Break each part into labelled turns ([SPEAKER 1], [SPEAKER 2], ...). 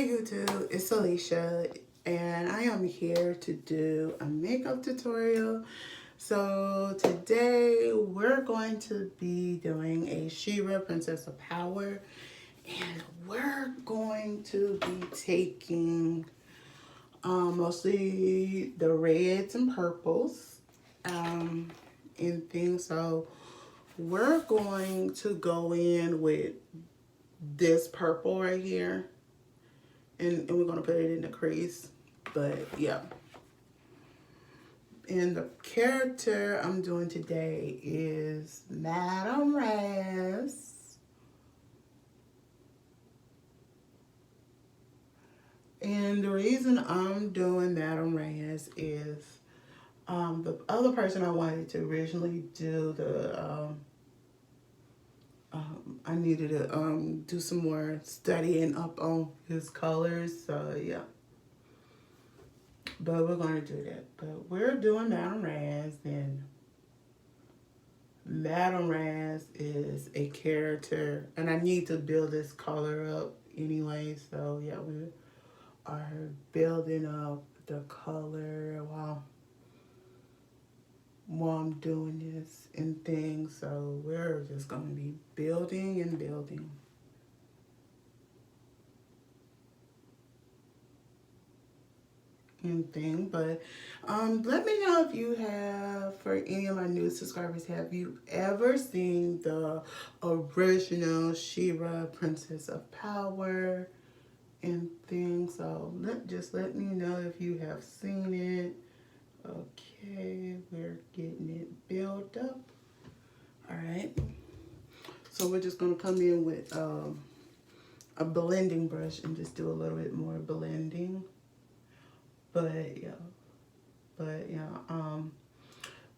[SPEAKER 1] Hey YouTube, it's Alicia and I am here to do a makeup tutorial. So today we're going to be doing a She-Ra Princess of Power, and we're going to be taking mostly the reds and purples and things. So we're going to go in with this purple right here. And we're going to put it in the crease. But yeah. And the character I'm doing today is Madame Razz. And the reason I'm doing Madame Razz is the other person I wanted to originally do the I needed to do some more studying up on his colors, so yeah. But we're going to do that. But we're doing Madame Razz, and Madame Razz is a character, and I need to build this color up anyway, so yeah, we are building up the color while I'm doing this and things, so we're just going to be building and building. Thing, but let me know if you have, for any of my new subscribers, have you ever seen the original She-Ra Princess of Power and things? So just let me know if you have seen it. Okay, we're getting it built up. All right, so we're just gonna come in with a blending brush and just do a little bit more blending. But yeah,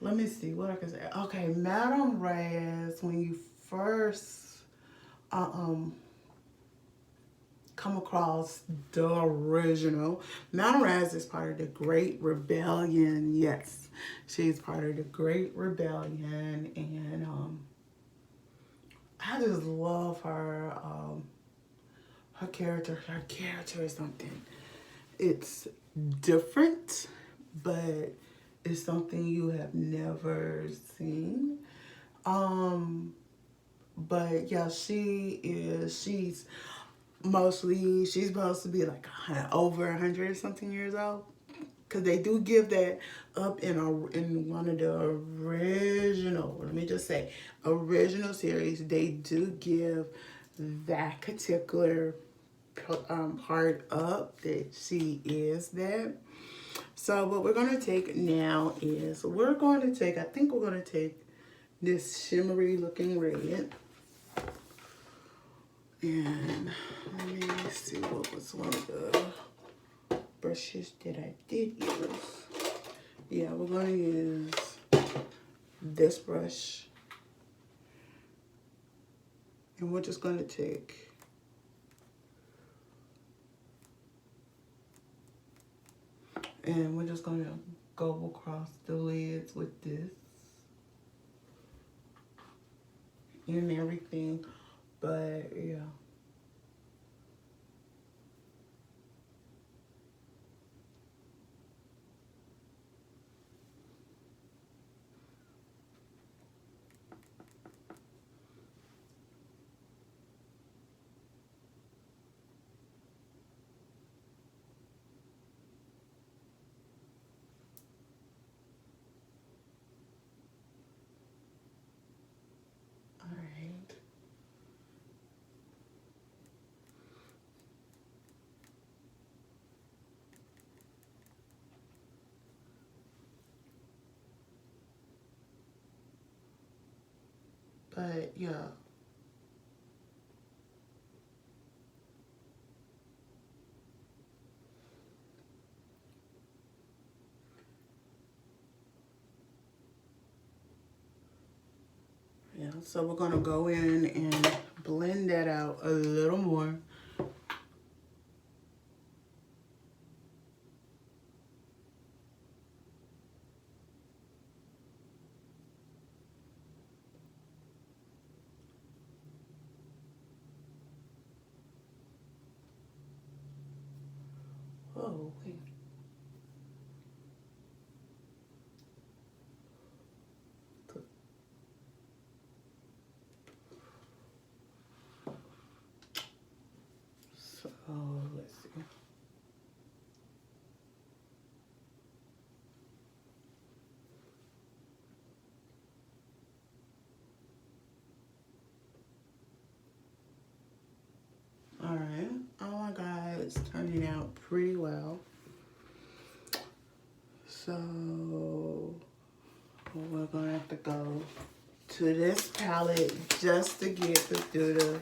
[SPEAKER 1] let me see what I can say. Okay, Madame Razz, when you first come across the original, Madame Razz is part of the Great Rebellion. Yes, she's part of the Great Rebellion, and I just love her. Her character is something. It's different, but it's something you have never seen. But yeah, she's supposed to be like over 100 or something years old. Cause they do give that up in one of the original, let me just say, original series. They do give that particular part up, that she is that. So what we're going to take now is I think we're going to take this shimmery looking red. And let me see, what was one of the brushes that I did use. Yeah, we're going to use this brush. And we're just going to take and we're just going to go across the lids with this and everything. But yeah. But yeah. Yeah, so we're gonna go in and blend that out a little more. Oh, wait. So, let's see. Alright. Oh my god, it's turning out pretty well. So, we're going to have to go to this palette just to get to do the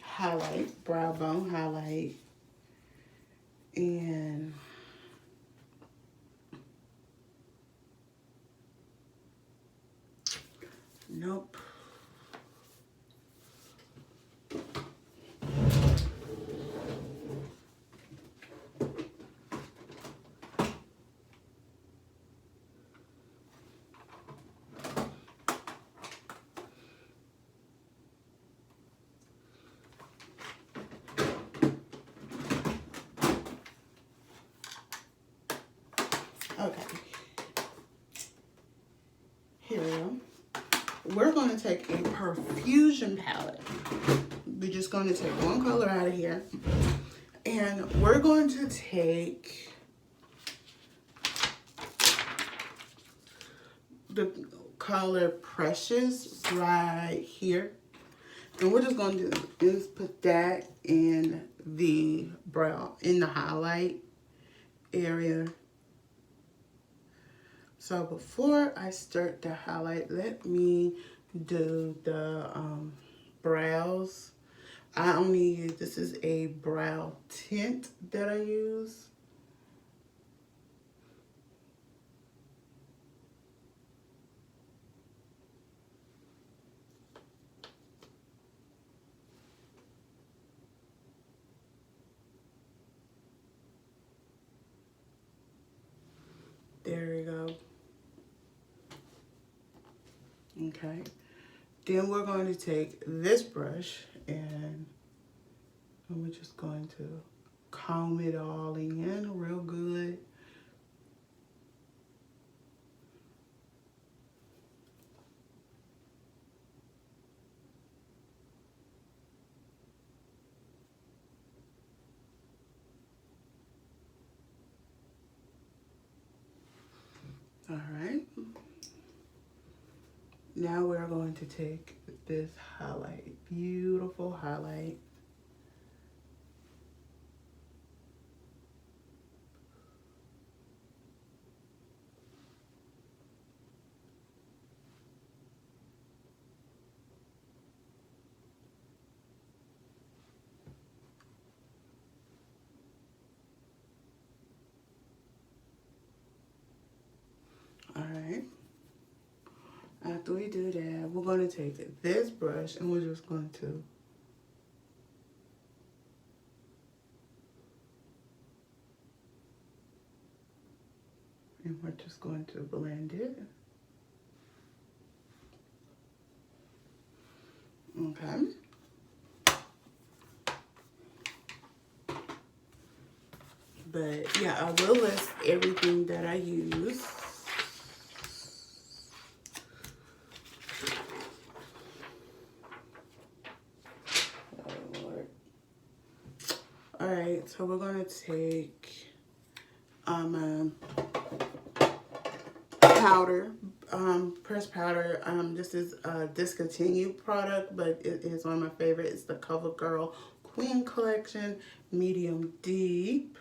[SPEAKER 1] highlight, brow bone highlight. And nope. Okay. Here we go. We're going to take a Perfusion palette. We're just going to take one color out of here. And we're going to take the color Precious right here. And we're just going to do is put that in the brow, in the highlight area. So before I start the highlight, let me do the brows. I only use, this is a brow tint that I use. There we go. Okay. Then we're going to take this brush and we're just going to comb it all in real good. All right. Now we're going to take this highlight, beautiful highlight. All right. After we do that, we're going to take this brush and we're just going to blend it. Okay. But yeah, I will list everything that I use. All right, so we're gonna take powder, pressed powder. This is a discontinued product, but it is one of my favorites. It's the CoverGirl Queen Collection, medium deep.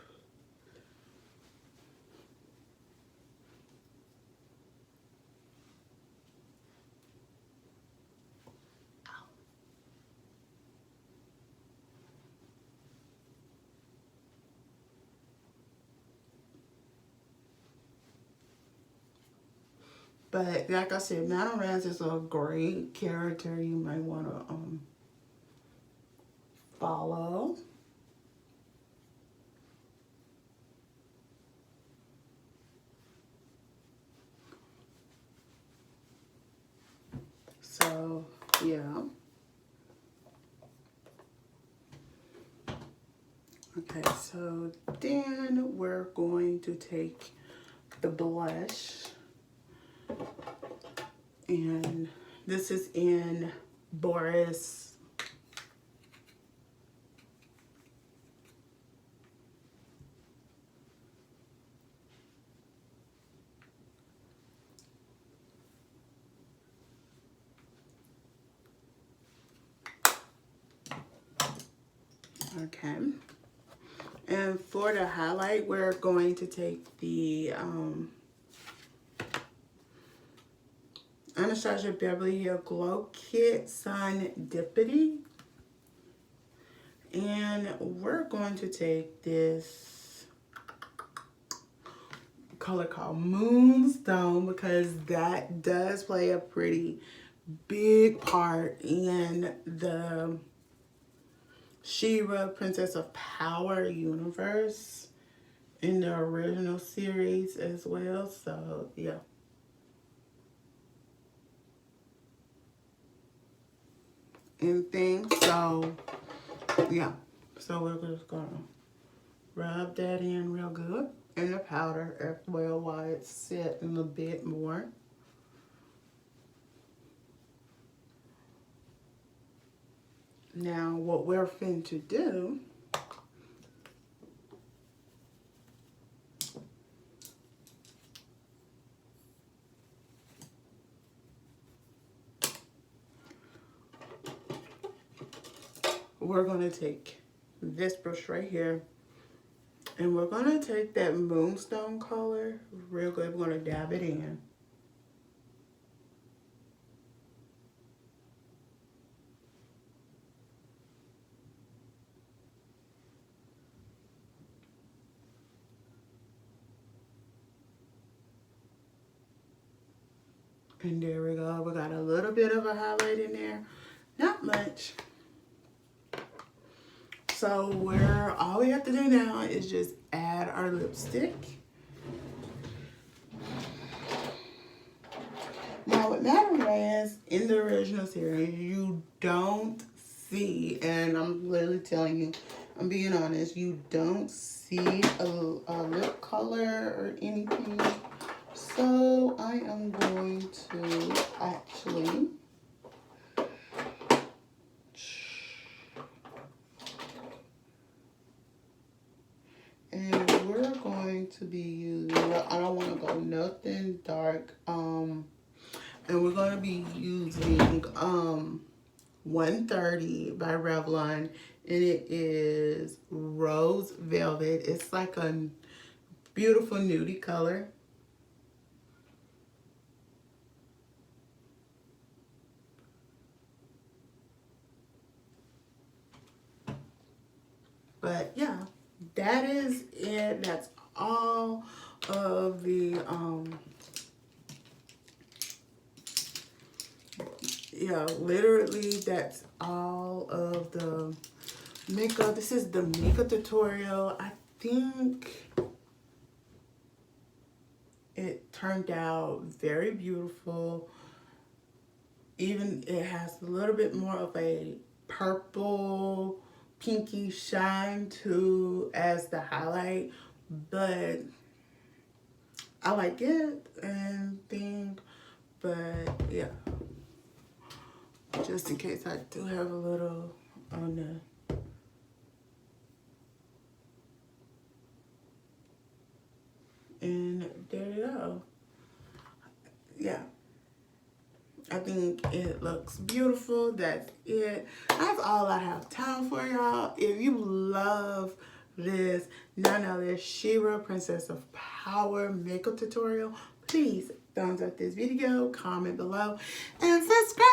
[SPEAKER 1] But like I said, Madame Razz is a great character you might want to follow. So, yeah. Okay, so then we're going to take the blush, and this is in Boris. Okay. And for the highlight, we're going to take the Anastasia Beverly Hills Glow Kit Sun Dippity. And we're going to take this color called Moonstone, because that does play a pretty big part in the She-Ra Princess of Power universe in the original series as well. So yeah. And things. So yeah. So we're just gonna rub that in real good in the powder as well while it's setting a bit more. Now what we're finna to do we're gonna take this brush right here, and we're gonna take that Moonstone color real good. We're gonna dab it in. And there we go. We got a little bit of a highlight in there. Not much. So all we have to do now is just add our lipstick. Now with Madame Razz in the original series, you don't see, and I'm literally telling you, I'm being honest, you don't see a lip color or anything. So I am going to actually and we're going to be using, I don't want to go nothing dark, and we're going to be using 130 by Revelon, and it is Rose Velvet. It's like a beautiful nudie color. But yeah, that is it. That's all of the yeah, literally that's all of the makeup. This is the makeup tutorial. I think it turned out very beautiful. Even it has a little bit more of a purple pinky shine too as the highlight, but I like it and think, but yeah, just in case I do have a little on the and there you go. Yeah, I think it looks beautiful. That's it. That's all I have time for, y'all. If you love this none other She-Ra Princess of Power makeup tutorial, please thumbs up this video, comment below, and subscribe.